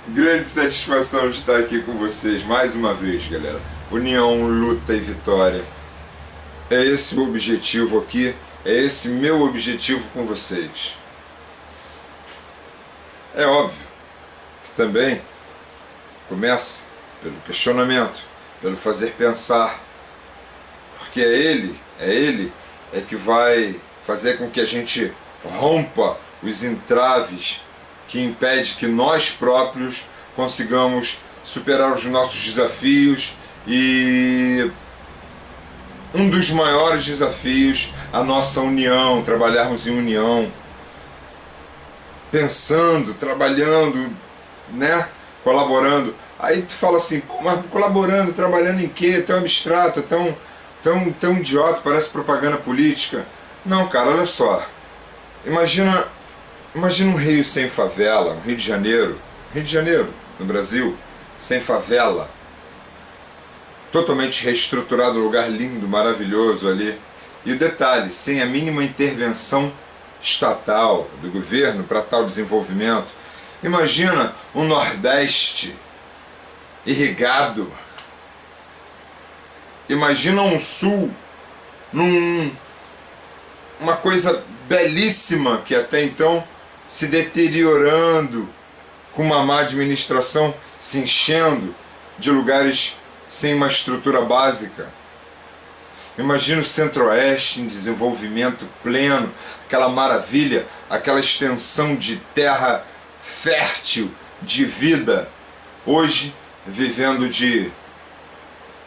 Grande satisfação de estar aqui com vocês mais uma vez, galera. União, luta e vitória. É esse o objetivo aqui, é esse meu objetivo com vocês. É óbvio que também começa pelo questionamento, pelo fazer pensar, porque é ele que vai fazer com que a gente rompa os entraves que impede que nós próprios consigamos superar os nossos desafios, e um dos maiores desafios, a nossa união, trabalharmos em união, pensando, trabalhando, né? Colaborando. Aí tu fala assim, pô, mas colaborando, trabalhando em quê? Tão abstrato, tão idiota, parece propaganda política. Não, cara, olha só. Imagina um Rio sem favela, um Rio de Janeiro, no Brasil, sem favela, totalmente reestruturado, um lugar lindo, maravilhoso ali. E o detalhe, sem a mínima intervenção estatal, do governo, para tal desenvolvimento. Imagina um Nordeste irrigado. Imagina um Sul uma coisa belíssima que até então se deteriorando, com uma má administração, se enchendo de lugares sem uma estrutura básica. Imagina o Centro-Oeste em desenvolvimento pleno, aquela maravilha, aquela extensão de terra fértil, de vida, hoje vivendo de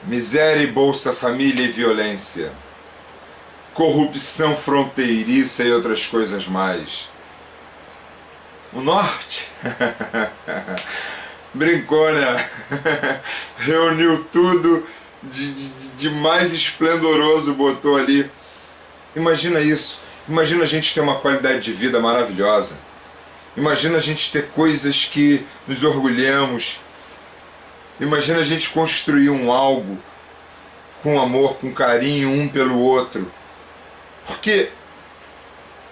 miséria e Bolsa Família e violência, corrupção fronteiriça e outras coisas mais. O Norte brincou, né? Reuniu tudo de mais esplendoroso, botou ali. Imagina isso. Imagina a gente ter uma qualidade de vida maravilhosa. Imagina a gente ter coisas que nos orgulhamos. Imagina a gente construir um algo com amor, com carinho um pelo outro. Porque,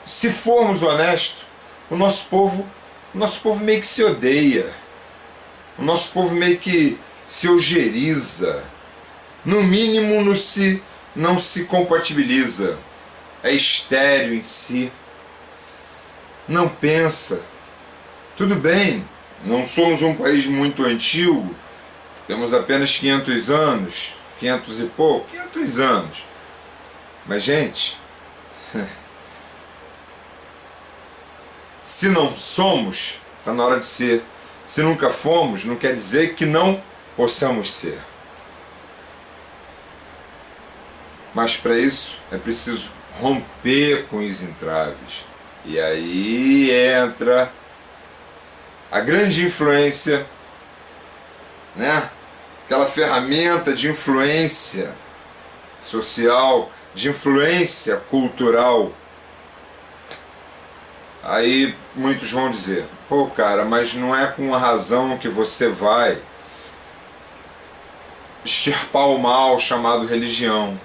se formos honestos, o nosso povo meio que se odeia. O nosso povo meio que se ojeriza. No mínimo não se compatibiliza. É estéril em si. Não pensa. Tudo bem, não somos um país muito antigo. Temos apenas 500 anos. 500 e pouco. 500 anos. Mas, gente, se não somos, está na hora de ser. Se nunca fomos, não quer dizer que não possamos ser. Mas para isso é preciso romper com os entraves. E aí entra a grande influência, né? Aquela ferramenta de influência social, de influência cultural. Aí muitos vão dizer, pô cara, mas não é com a razão que você vai extirpar o mal chamado religião.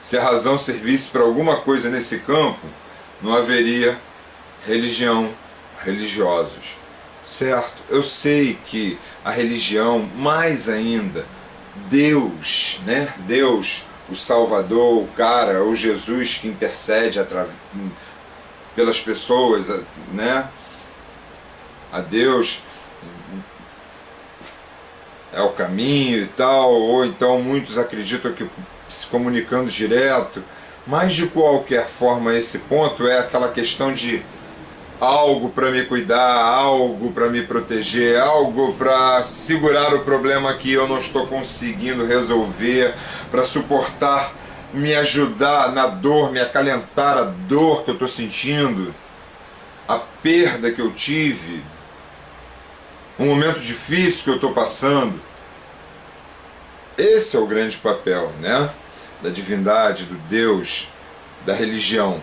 Se a razão servisse para alguma coisa nesse campo, não haveria religião, religiosos. Certo? Eu sei que a religião, mais ainda, Deus, né? Deus, o Salvador, o cara, o Jesus que intercede pelas pessoas, né? A Deus é o caminho e tal, ou então muitos acreditam que se comunicando direto, mas de qualquer forma esse ponto é aquela questão de algo para me cuidar, algo para me proteger, algo para segurar o problema que eu não estou conseguindo resolver, para suportar, me ajudar na dor, me acalentar a dor que eu estou sentindo, a perda que eu tive, um momento difícil que eu estou passando. Esse é o grande papel, né? Da divindade, do Deus, da religião.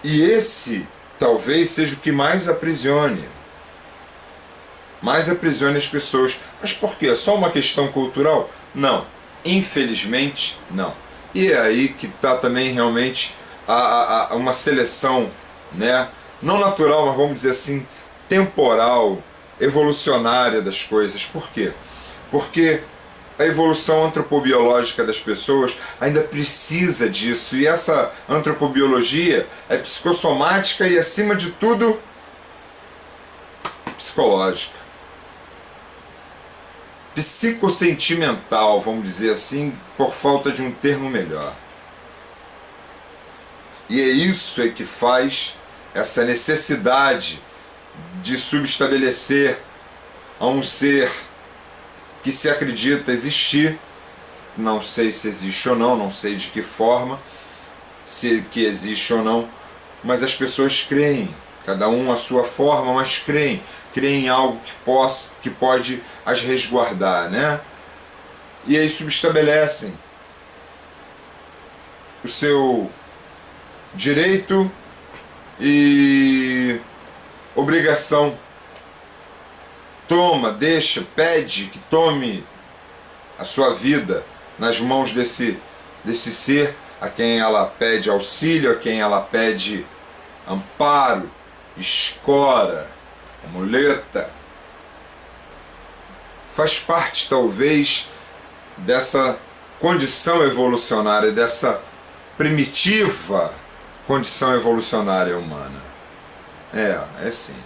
E esse talvez seja o que mais aprisione. Mais aprisione as pessoas. Mas por quê? É só uma questão cultural? Não. Infelizmente, não. E é aí que está também realmente uma seleção, né? Não natural, mas vamos dizer assim, temporal, evolucionária das coisas. Por quê? Porque a evolução antropobiológica das pessoas ainda precisa disso, e essa antropobiologia é psicossomática e, acima de tudo, psicológica. Psicossentimental, vamos dizer assim, por falta de um termo melhor. E é isso que faz essa necessidade de subestabelecer a um ser que se acredita existir, não sei se existe ou não, não sei de que forma, se que existe ou não, mas as pessoas creem, cada um à sua forma, mas creem em algo que pode as resguardar, né? E aí subestabelecem o seu direito e obrigação. Toma, deixa, pede que tome a sua vida nas mãos desse ser a quem ela pede auxílio, a quem ela pede amparo, escora, muleta. Faz parte, talvez, dessa condição evolucionária, dessa primitiva condição evolucionária humana. É sim.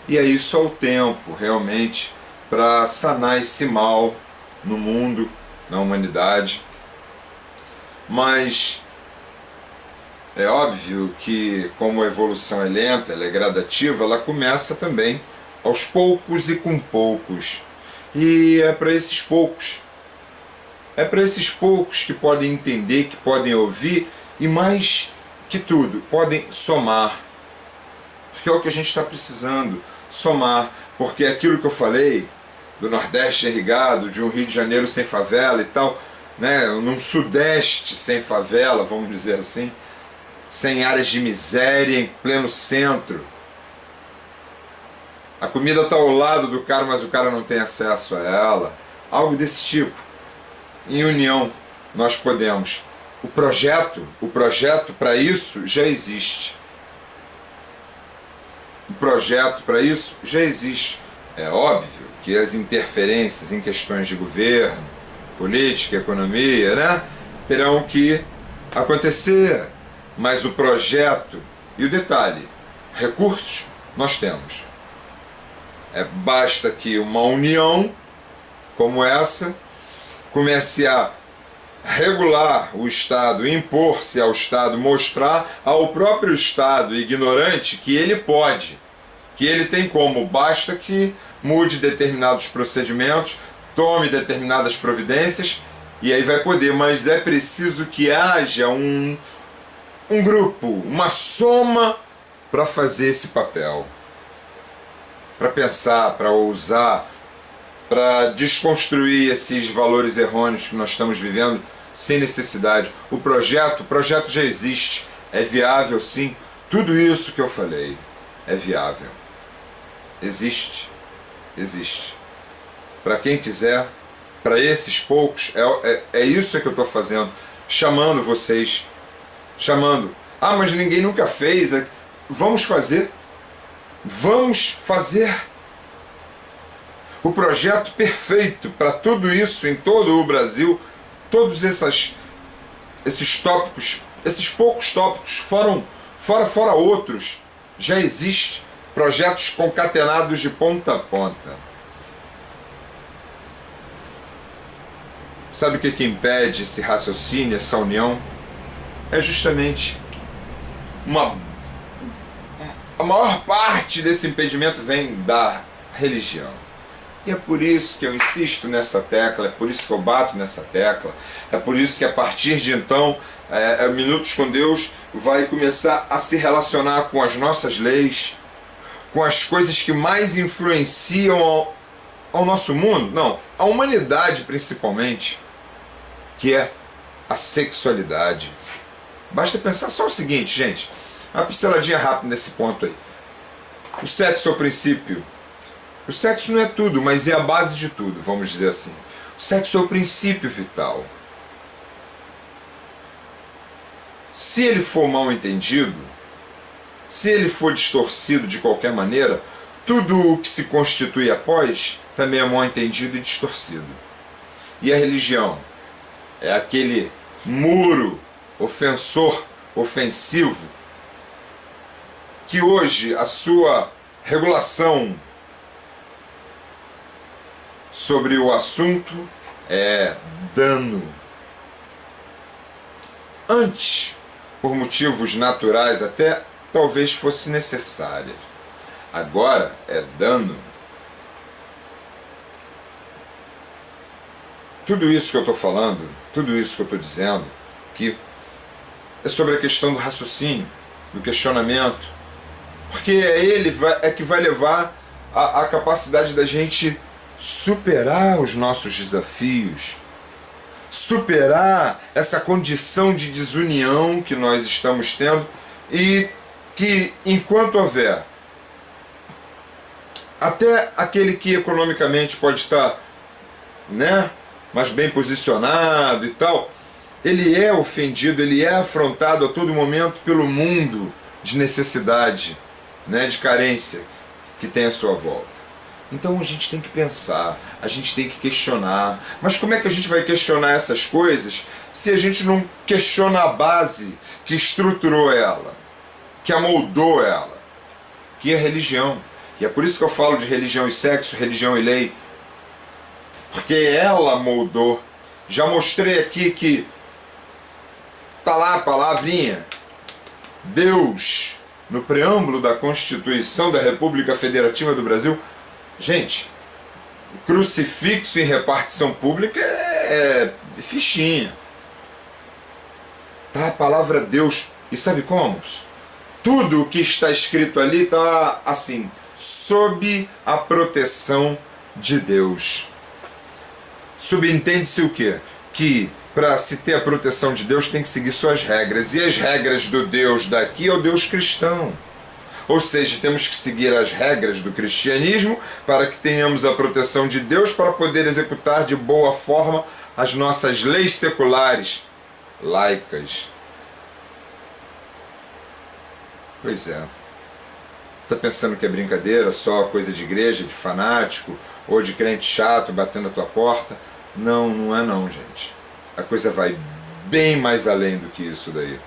E aí só o tempo, realmente, para sanar esse mal no mundo, na humanidade. Mas é óbvio que, como a evolução é lenta, ela é gradativa, ela começa também aos poucos e com poucos. E é para esses poucos. É para esses poucos que podem entender, que podem ouvir e, mais que tudo, podem somar. Porque é o que a gente está precisando. Somar, porque aquilo que eu falei do Nordeste irrigado, de um Rio de Janeiro sem favela e tal, né, num Sudeste sem favela, vamos dizer assim, sem áreas de miséria em pleno centro. A comida está ao lado do cara, mas o cara não tem acesso a ela. Algo desse tipo. Em união, nós podemos. O projeto para isso já existe. O projeto para isso já existe. É óbvio que as interferências em questões de governo, política, economia, né, terão que acontecer. Mas o projeto e o detalhe, recursos nós temos. Basta que uma união como essa comece a regular o Estado, impor-se ao Estado, mostrar ao próprio Estado ignorante que ele pode, que ele tem como, basta que mude determinados procedimentos, tome determinadas providências e aí vai poder, mas é preciso que haja um grupo, uma soma para fazer esse papel, para pensar, para ousar, para desconstruir esses valores errôneos que nós estamos vivendo sem necessidade. O projeto já existe, é viável sim, tudo isso que eu falei é viável, existe. Para quem quiser, para esses poucos, é isso que eu estou fazendo, chamando vocês, chamando. Ah, mas ninguém nunca fez. Vamos fazer. O projeto perfeito para tudo isso em todo o Brasil, todos esses tópicos, esses poucos tópicos, fora outros, já existe. Projetos concatenados de ponta a ponta. Sabe o que impede esse raciocínio, essa união? É justamente a maior parte desse impedimento vem da religião. E é por isso que eu insisto nessa tecla, é por isso que eu bato nessa tecla, é por isso que a partir de então, Minutos com Deus vai começar a se relacionar com as nossas leis, com as coisas que mais influenciam ao nosso mundo, não, a humanidade principalmente, que é a sexualidade. Basta pensar só o seguinte, gente, uma pinceladinha rápida nesse ponto aí. O sexo é o princípio. O sexo não é tudo, mas é a base de tudo, vamos dizer assim. O sexo é o princípio vital. Se ele for mal entendido, se ele for distorcido de qualquer maneira, tudo o que se constitui após também é mal entendido e distorcido. E a religião é aquele muro ofensor, ofensivo, que hoje a sua regulação sobre o assunto é dano. Antes, por motivos naturais até, talvez fosse necessária. Agora é dano. Tudo isso que eu estou falando, tudo isso que eu estou dizendo, que é sobre a questão do raciocínio, do questionamento, porque ele é que vai levar a capacidade da gente superar os nossos desafios, superar essa condição de desunião que nós estamos tendo, e que enquanto houver até aquele que economicamente pode estar, né, mais bem posicionado e tal, ele é ofendido, ele é afrontado a todo momento pelo mundo de necessidade, né, de carência que tem à sua volta. Então a gente tem que pensar, a gente tem que questionar. Mas como é que a gente vai questionar essas coisas se a gente não questiona a base que estruturou ela, que amoldou ela, que é a religião? E é por isso que eu falo de religião e sexo, religião e lei, porque ela moldou. Já mostrei aqui que tá lá a palavrinha Deus no preâmbulo da Constituição da República Federativa do Brasil. Gente, crucifixo em repartição pública é fichinha. Tá a palavra Deus. E sabe como? Tudo o que está escrito ali está assim, sob a proteção de Deus. Subentende-se o quê? Que para se ter a proteção de Deus tem que seguir suas regras. E as regras do Deus daqui é o Deus cristão. Ou seja, temos que seguir as regras do cristianismo para que tenhamos a proteção de Deus para poder executar de boa forma as nossas leis seculares, laicas. Pois é. Está pensando que é brincadeira, só coisa de igreja, de fanático, ou de crente chato batendo a tua porta? Não, não é não, gente. A coisa vai bem mais além do que isso daí.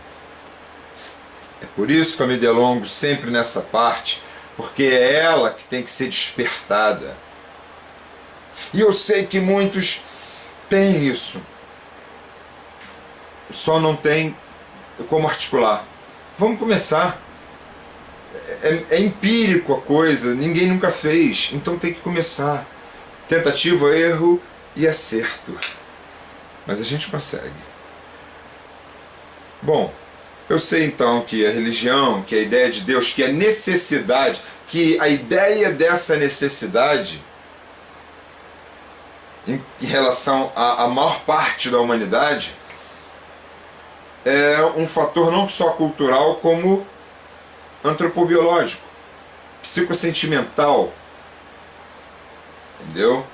É por isso que eu me delongo sempre nessa parte, porque é ela que tem que ser despertada. E eu sei que muitos têm isso, só não tem como articular. Vamos começar. É empírico a coisa, ninguém nunca fez, então tem que começar. Tentativa, erro e acerto. Mas a gente consegue. Bom, eu sei então que a religião, que a ideia de Deus, que a necessidade, que a ideia dessa necessidade em relação à maior parte da humanidade é um fator não só cultural como antropobiológico, psicossentimental, entendeu?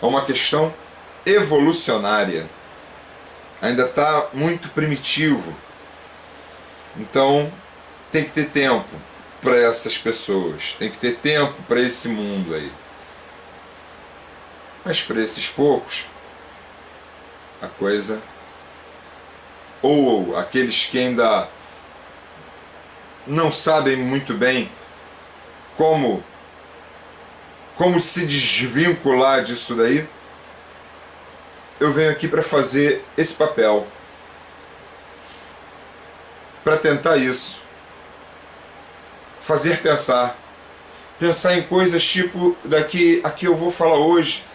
É uma questão evolucionária, ainda está muito primitivo. Então tem que ter tempo para essas pessoas, tem que ter tempo para esse mundo aí. Mas para esses poucos, a coisa, ou aqueles que ainda não sabem muito bem como se desvincular disso daí, eu venho aqui para fazer esse papel, para tentar isso, fazer pensar em coisas tipo aqui eu vou falar hoje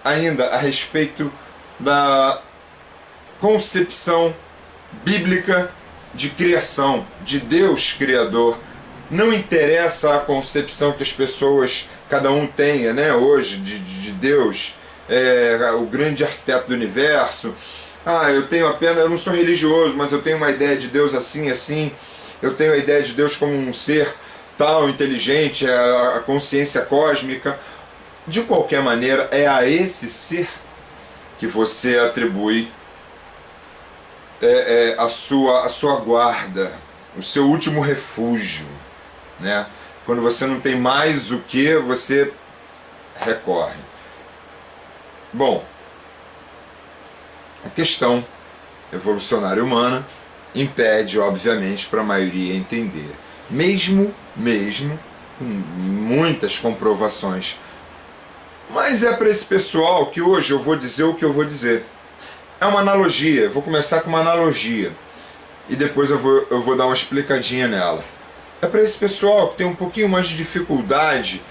ainda a respeito da concepção bíblica de criação, de Deus criador. Não interessa a concepção que as pessoas, cada um tenha, né, hoje de Deus, o grande arquiteto do universo. Eu não sou religioso, mas eu tenho uma ideia de Deus assim, assim. Eu tenho a ideia de Deus como um ser tal, inteligente, a consciência cósmica. De qualquer maneira, é a esse ser que você atribui a sua guarda, o seu último refúgio, né? Quando você não tem mais o que, você recorre. Bom, a questão evolucionária humana impede, obviamente, para a maioria entender. Mesmo com muitas comprovações. Mas é para esse pessoal que hoje eu vou dizer o que eu vou dizer. É uma analogia, eu vou começar com uma analogia. E depois eu vou dar uma explicadinha nela. É para esse pessoal que tem um pouquinho mais de dificuldade,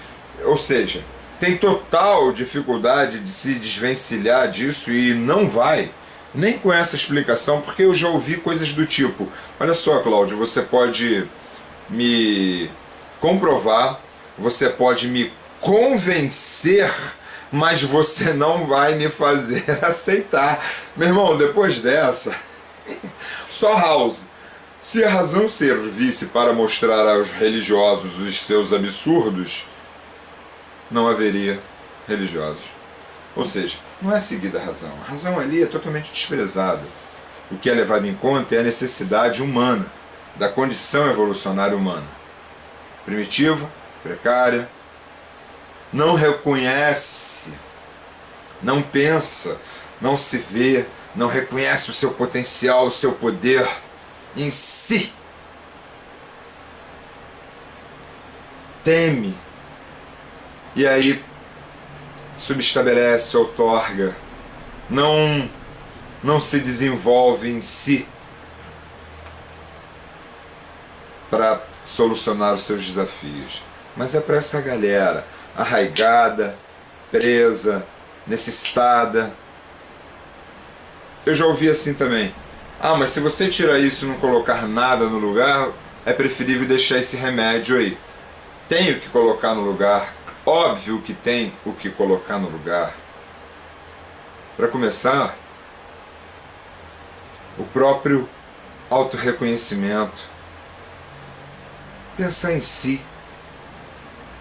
ou seja, tem total dificuldade de se desvencilhar disso e não vai, nem com essa explicação, porque eu já ouvi coisas do tipo: olha só, Cláudio, você pode me comprovar, você pode me convencer, mas você não vai me fazer aceitar. Meu irmão, depois dessa, só House. Se a razão servisse para mostrar aos religiosos os seus absurdos, não haveria religiosos. Ou seja, não é seguida a razão. A razão ali é totalmente desprezada. O que é levado em conta é a necessidade humana, da condição evolucionária humana. Primitiva, precária, não reconhece, não pensa, não se vê, não reconhece o seu potencial, o seu poder em si. Teme. E aí subestabelece, outorga. Não se desenvolve em si para solucionar os seus desafios. Mas é para essa galera arraigada, presa, necessitada. Eu já ouvi assim também: ah, mas se você tirar isso e não colocar nada no lugar, é preferível deixar esse remédio aí. Tem o que colocar no lugar. Óbvio que tem o que colocar no lugar. Para começar, o próprio autorreconhecimento. Pensar em si,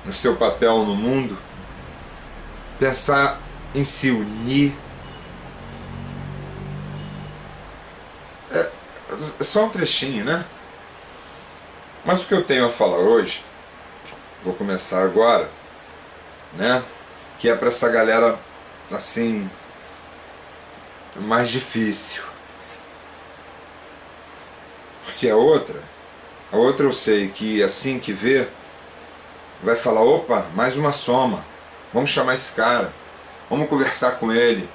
no seu papel no mundo. Pensar em se unir. É só um trechinho, né? Mas o que eu tenho a falar hoje, vou começar agora, né? Que é para essa galera assim mais difícil. Porque a outra eu sei que assim que vê, vai falar: opa, mais uma soma, vamos chamar esse cara, vamos conversar com ele.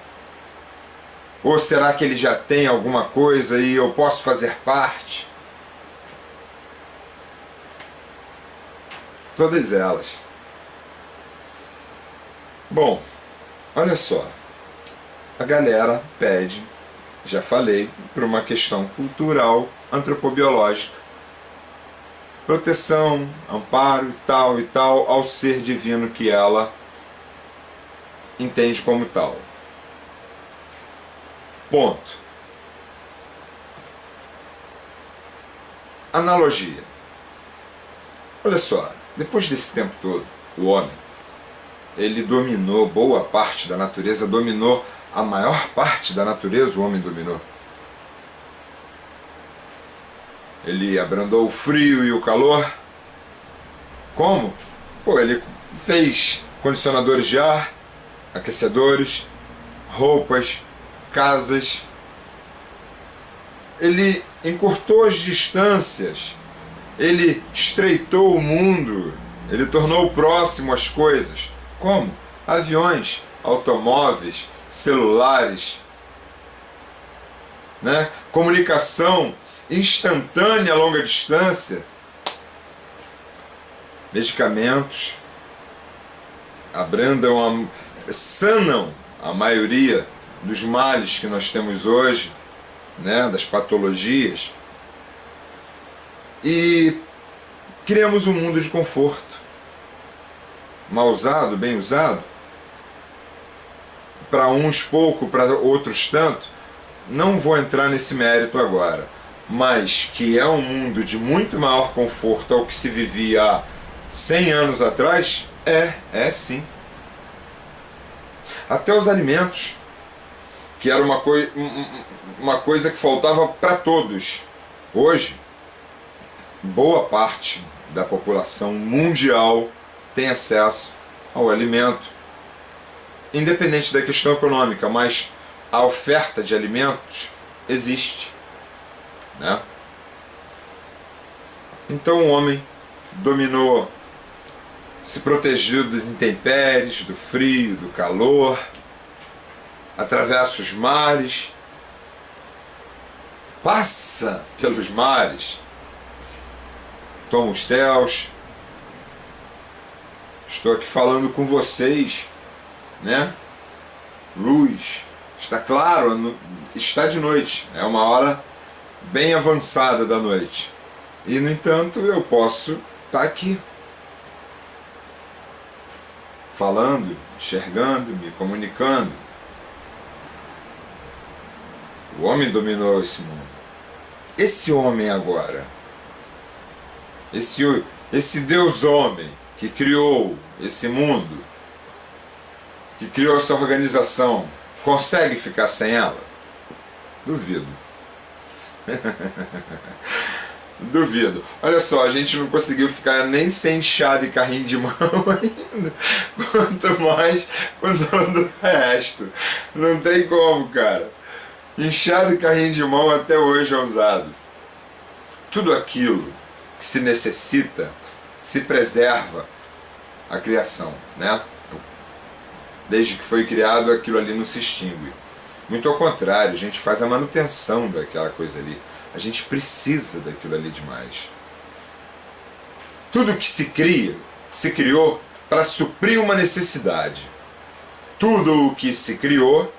Ou será que ele já tem alguma coisa e eu posso fazer parte? Todas elas. Bom, olha só. A galera pede, já falei, por uma questão cultural, antropobiológica. Proteção, amparo e tal ao ser divino que ela entende como tal. Ponto. Analogia. Olha só, depois desse tempo todo, o homem, ele dominou boa parte da natureza, dominou a maior parte da natureza, o homem dominou. Ele abrandou o frio e o calor. Como? Pô, ele fez condicionadores de ar, aquecedores, roupas, casas. Ele encurtou as distâncias, ele estreitou o mundo, ele tornou próximo as coisas. Como? Aviões, automóveis, celulares, né? Comunicação instantânea a longa distância, medicamentos, sanam a maioria dos males que nós temos hoje, né, das patologias, e criamos um mundo de conforto. Mal usado, bem usado, para uns pouco, para outros tanto, não vou entrar nesse mérito agora, mas que é um mundo de muito maior conforto ao que se vivia há 100 anos atrás, é sim. Até os alimentos, que era uma coisa que faltava para todos. Hoje, boa parte da população mundial tem acesso ao alimento, independente da questão econômica, mas a oferta de alimentos existe, né? Então o homem dominou, se protegeu das intempéries, do frio, do calor, atravessa os mares, passa pelos mares, toma os céus. Estou aqui falando com vocês, né? Luz, está claro, está de noite, é uma hora bem avançada da noite. E, no entanto, eu posso estar aqui, falando, enxergando, me comunicando. O homem dominou esse mundo. Esse homem agora, esse Deus homem que criou esse mundo, que criou essa organização, consegue ficar sem ela? Duvido. Duvido. Olha só, a gente não conseguiu ficar nem sem enxada e carrinho de mão ainda, quanto mais com todo o resto. Não tem como, cara. Enxada e carrinho de mão até hoje é usado. Tudo aquilo que se necessita, se preserva a criação, né? Desde que foi criado, aquilo ali não se extingue. Muito ao contrário, a gente faz a manutenção daquela coisa ali. A gente precisa daquilo ali demais. Tudo que se cria, se criou para suprir uma necessidade. Tudo o que se criou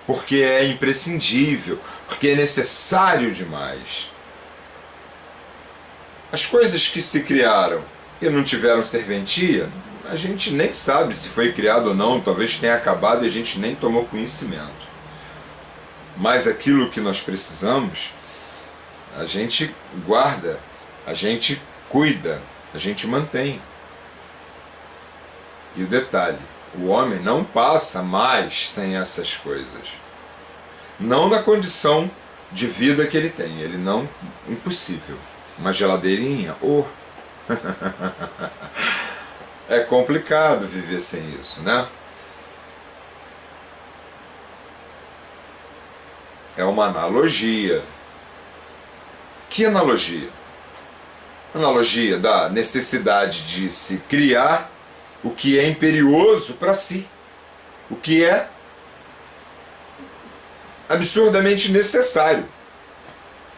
porque é imprescindível, porque é necessário demais. As coisas que se criaram e não tiveram serventia, a gente nem sabe se foi criado ou não, talvez tenha acabado e a gente nem tomou conhecimento. Mas aquilo que nós precisamos, a gente guarda, a gente cuida, a gente mantém. E o detalhe, o homem não passa mais sem essas coisas. Não na condição de vida que ele tem, ele não, impossível. Uma geladeirinha, é complicado viver sem isso, né? É uma analogia. Que analogia? Analogia da necessidade de se criar o que é imperioso para si, o que é absurdamente necessário.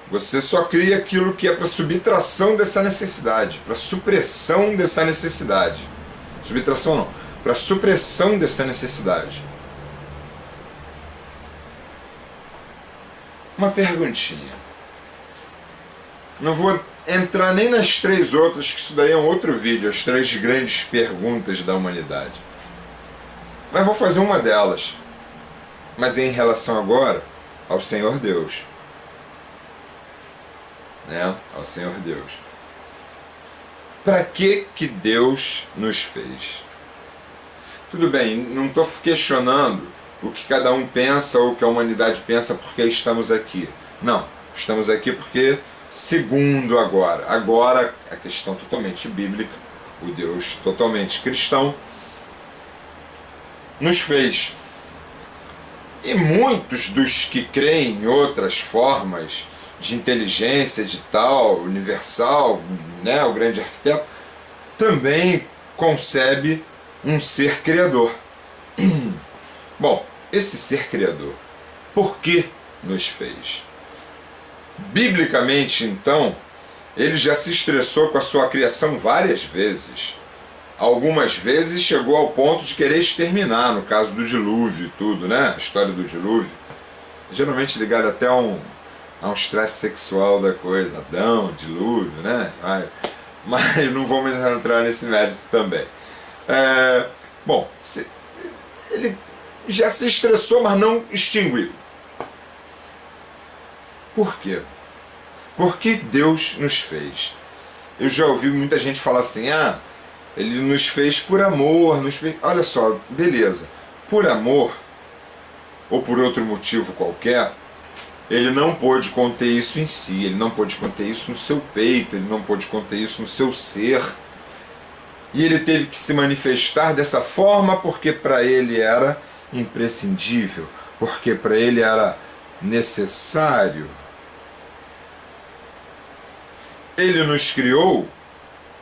Você só cria aquilo que é para subtração dessa necessidade, para supressão dessa necessidade. Subtração não, para supressão dessa necessidade. Uma perguntinha. Não vou entrar nem nas três outras, que isso daí é um outro vídeo, as três grandes perguntas da humanidade. Mas vou fazer uma delas. Mas em relação agora ao Senhor Deus. Né? Ao Senhor Deus. Para que Deus nos fez? Tudo bem, não estou questionando o que cada um pensa ou o que a humanidade pensa porque estamos aqui. Não, estamos aqui porque, segundo agora a questão totalmente bíblica, o Deus totalmente cristão, nos fez. E muitos dos que creem em outras formas de inteligência, de tal, universal, né, o grande arquiteto, também concebe um ser criador. Bom, esse ser criador, por que nos fez? Biblicamente, então, ele já se estressou com a sua criação várias vezes. Algumas vezes chegou ao ponto de querer exterminar, no caso do dilúvio e tudo, né? A história do dilúvio, geralmente ligada até a um estresse sexual da coisa, Adão, dilúvio, né? Mas não vamos entrar nesse mérito também. Bom, ele já se estressou, mas não extinguiu. Por quê? Porque Deus nos fez. Eu já ouvi muita gente falar assim, ele nos fez por amor, nos fez... Olha só, beleza. Por amor, ou por outro motivo qualquer, ele não pôde conter isso em si, ele não pôde conter isso no seu peito, ele não pôde conter isso no seu ser. E ele teve que se manifestar dessa forma porque para ele era imprescindível, porque para ele era necessário. Ele nos criou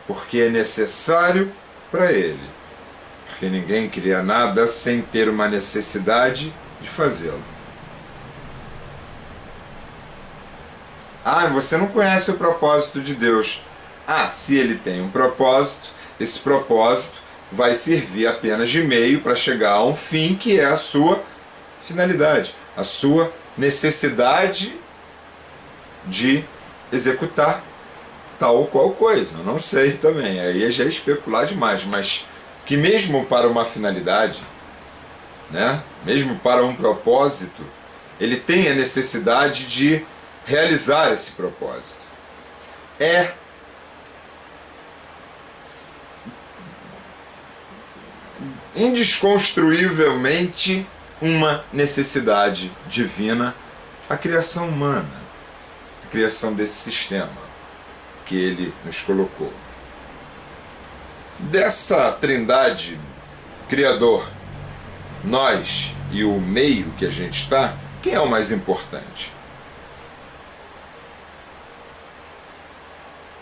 porque é necessário para ele. Porque ninguém cria nada sem ter uma necessidade de fazê-lo. Ah, você não conhece o propósito de Deus. Ah, se ele tem um propósito, esse propósito vai servir apenas de meio para chegar a um fim que é a sua finalidade, a sua necessidade de executar tal ou qual coisa. Eu não sei também, aí já é especular demais, mas que mesmo para uma finalidade, né, mesmo para um propósito, ele tem a necessidade de realizar esse propósito. É indesconstruivelmente uma necessidade divina a criação humana, a criação desse sistema que ele nos colocou. Dessa trindade criador, nós e o meio que a gente está, quem é o mais importante?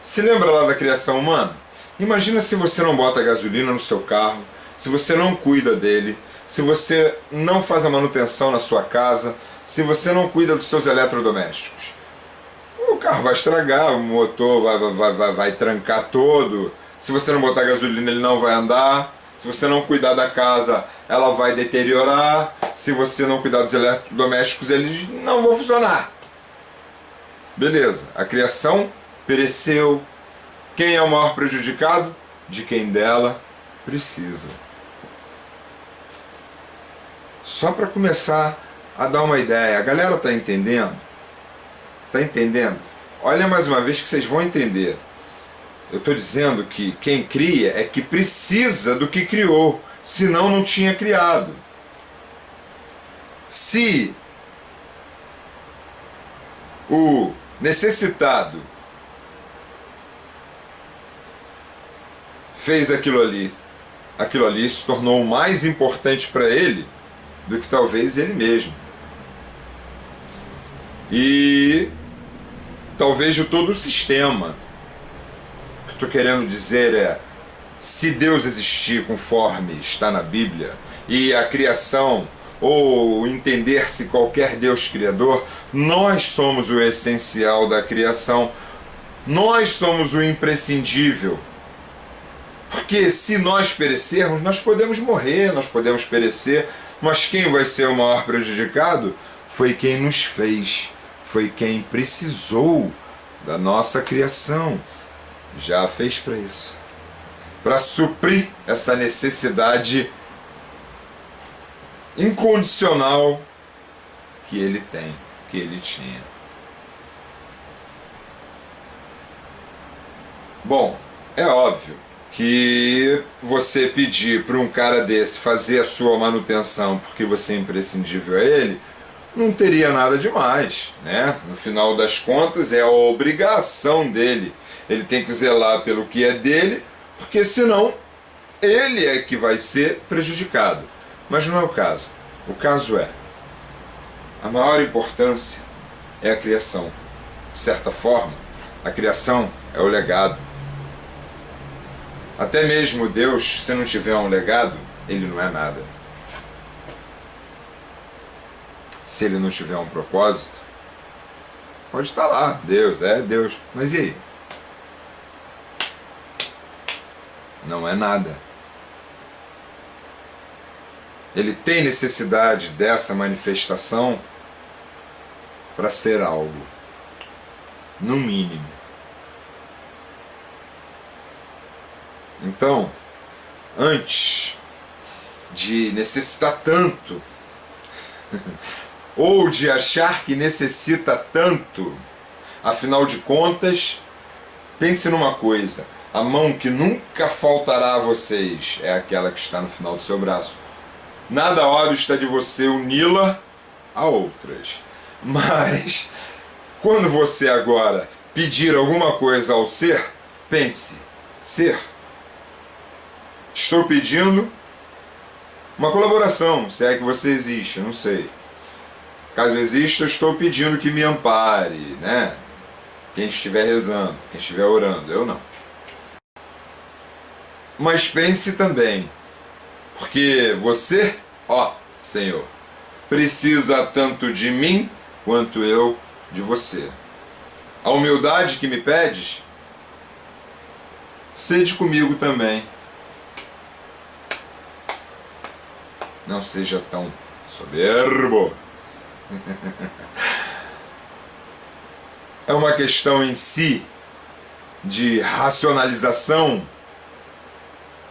Se lembra lá da criação humana? Imagina se você não bota gasolina no seu carro, se você não cuida dele, se você não faz a manutenção na sua casa, se você não cuida dos seus eletrodomésticos. O carro vai estragar, o motor vai trancar todo. Se você não botar gasolina, ele não vai andar. Se você não cuidar da casa, ela vai deteriorar. Se você não cuidar dos eletrodomésticos, eles não vão funcionar. Beleza, a criação pereceu. Quem é o maior prejudicado? De quem dela precisa. Só para começar a dar uma ideia. A galera está entendendo? Está entendendo? Olha mais uma vez que vocês vão entender. Eu estou dizendo que quem cria é que precisa do que criou, senão não tinha criado. Se o necessitado fez aquilo ali se tornou mais importante para ele do que talvez ele mesmo. E talvez de todo o sistema. O que estou querendo dizer é, se Deus existir conforme está na Bíblia, e a criação, ou entender-se qualquer Deus criador, nós somos o essencial da criação, nós somos o imprescindível. Porque se nós perecermos, nós podemos morrer, nós podemos perecer, mas quem vai ser o maior prejudicado? Foi quem nos fez, foi quem precisou da nossa criação. Já fez para isso, para suprir essa necessidade incondicional que ele tem, que ele tinha. Bom, é óbvio que você pedir para um cara desse fazer a sua manutenção porque você é imprescindível a ele, não teria nada demais, né? No final das contas, é a obrigação dele. Ele tem que zelar pelo que é dele, porque senão ele é que vai ser prejudicado. Mas não é o caso. O caso é, a maior importância é a criação. De certa forma, a criação é o legado. Até mesmo Deus, se não tiver um legado, ele não é nada. Se ele não tiver um propósito, pode estar lá, Deus, é Deus. Mas e aí? Não é nada. Ele tem necessidade dessa manifestação para ser algo, no mínimo. Então, antes de necessitar tanto, ou de achar que necessita tanto, afinal de contas, pense numa coisa: a mão que nunca faltará a vocês é aquela que está no final do seu braço. Nada obsta de você uni-la a outras. Mas quando você agora pedir alguma coisa ao ser, pense: ser, estou pedindo uma colaboração, se é que você existe, não sei. Caso exista, eu estou pedindo que me ampare, né? Quem estiver rezando, quem estiver orando, eu não. Mas pense também, porque você, ó Senhor, precisa tanto de mim quanto eu de você. A humildade que me pedes, sede comigo também. Não seja tão soberbo. É uma questão em si de racionalização?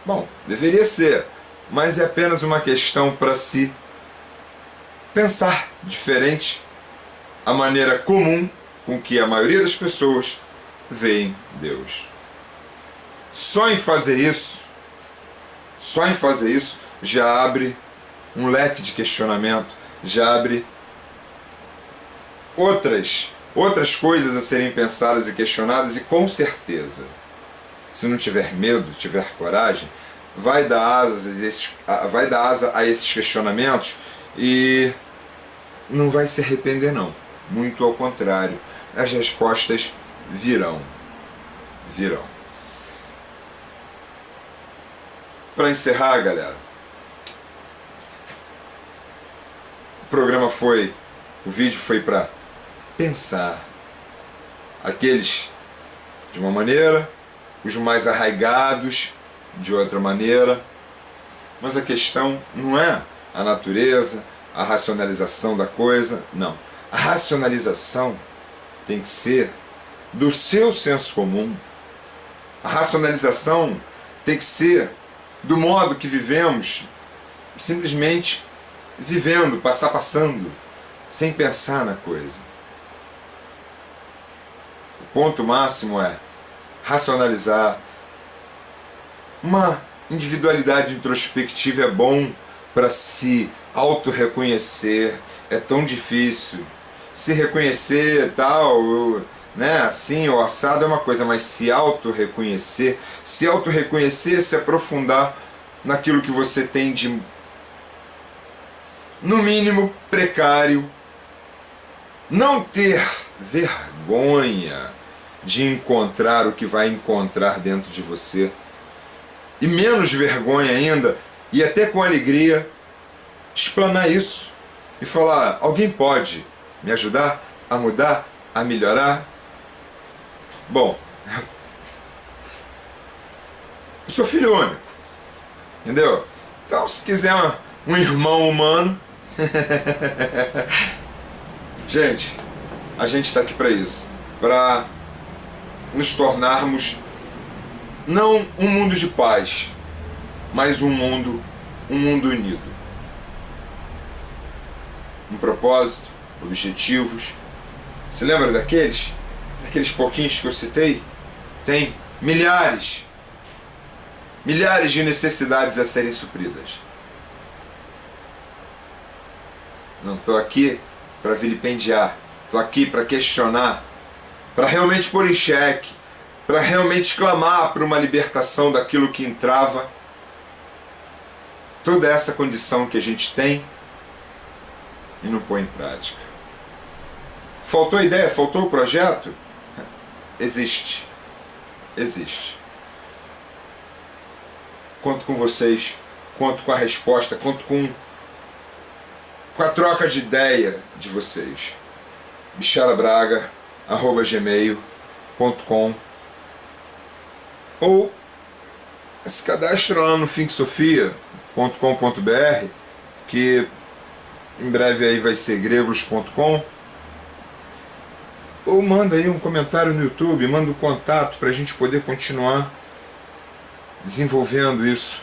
Bom, deveria ser, mas é apenas uma questão para se pensar diferente a maneira comum com que a maioria das pessoas veem Deus. Só em fazer isso já abre um leque de questionamento, já abre outras coisas a serem pensadas e questionadas, e com certeza, se não tiver medo, tiver coragem, vai dar asa a esses questionamentos e não vai se arrepender não. Muito ao contrário, as respostas virão. Para encerrar, galera, o vídeo foi para pensar. Aqueles de uma maneira, os mais arraigados de outra maneira. Mas a questão não é a natureza, a racionalização da coisa, não. A racionalização tem que ser do seu senso comum. A racionalização tem que ser do modo que vivemos, simplesmente vivendo, passando, sem pensar na coisa. O ponto máximo é racionalizar. Uma individualidade introspectiva é bom para se auto-reconhecer. É tão difícil. Se reconhecer tal, né, assim ou assado é uma coisa, mas se auto-reconhecer, se aprofundar naquilo que você tem de, no mínimo, precário. Não ter vergonha de encontrar o que vai encontrar dentro de você. E menos vergonha ainda, e até com alegria, explanar isso e falar: alguém pode me ajudar a mudar, a melhorar? Bom, eu sou filho único, entendeu? Então, se quiser um irmão humano, gente, a gente está aqui para isso, para nos tornarmos não um mundo de paz, mas um mundo unido. Um propósito, objetivos. Se lembra daqueles pouquinhos que eu citei? Tem milhares de necessidades a serem supridas. Não estou aqui para vilipendiar, estou aqui para questionar, para realmente pôr em xeque, para realmente clamar por uma libertação daquilo que entrava toda essa condição que a gente tem e não põe em prática. Faltou ideia? Faltou o projeto? Existe. Conto com vocês, conto com a resposta, conto com a troca de ideia de vocês. bicharabraga@gmail.com, ou se cadastra lá no finksofia.com.br, que em breve aí vai ser gregos.com, ou manda aí um comentário no YouTube, manda um contato para a gente poder continuar desenvolvendo isso,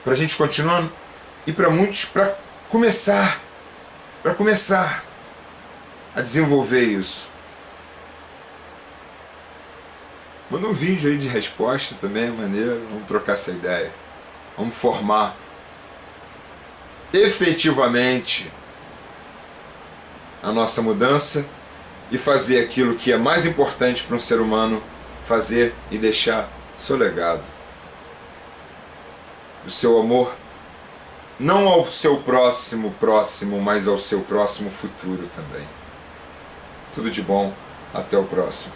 para a gente continuar, e para muitos, para começar a desenvolver isso. Manda um vídeo aí de resposta também, é maneiro. Vamos trocar essa ideia, vamos formar efetivamente a nossa mudança e fazer aquilo que é mais importante para um ser humano fazer e deixar seu legado. O seu amor não ao seu próximo, mas ao seu próximo futuro também. Tudo de bom, até o próximo.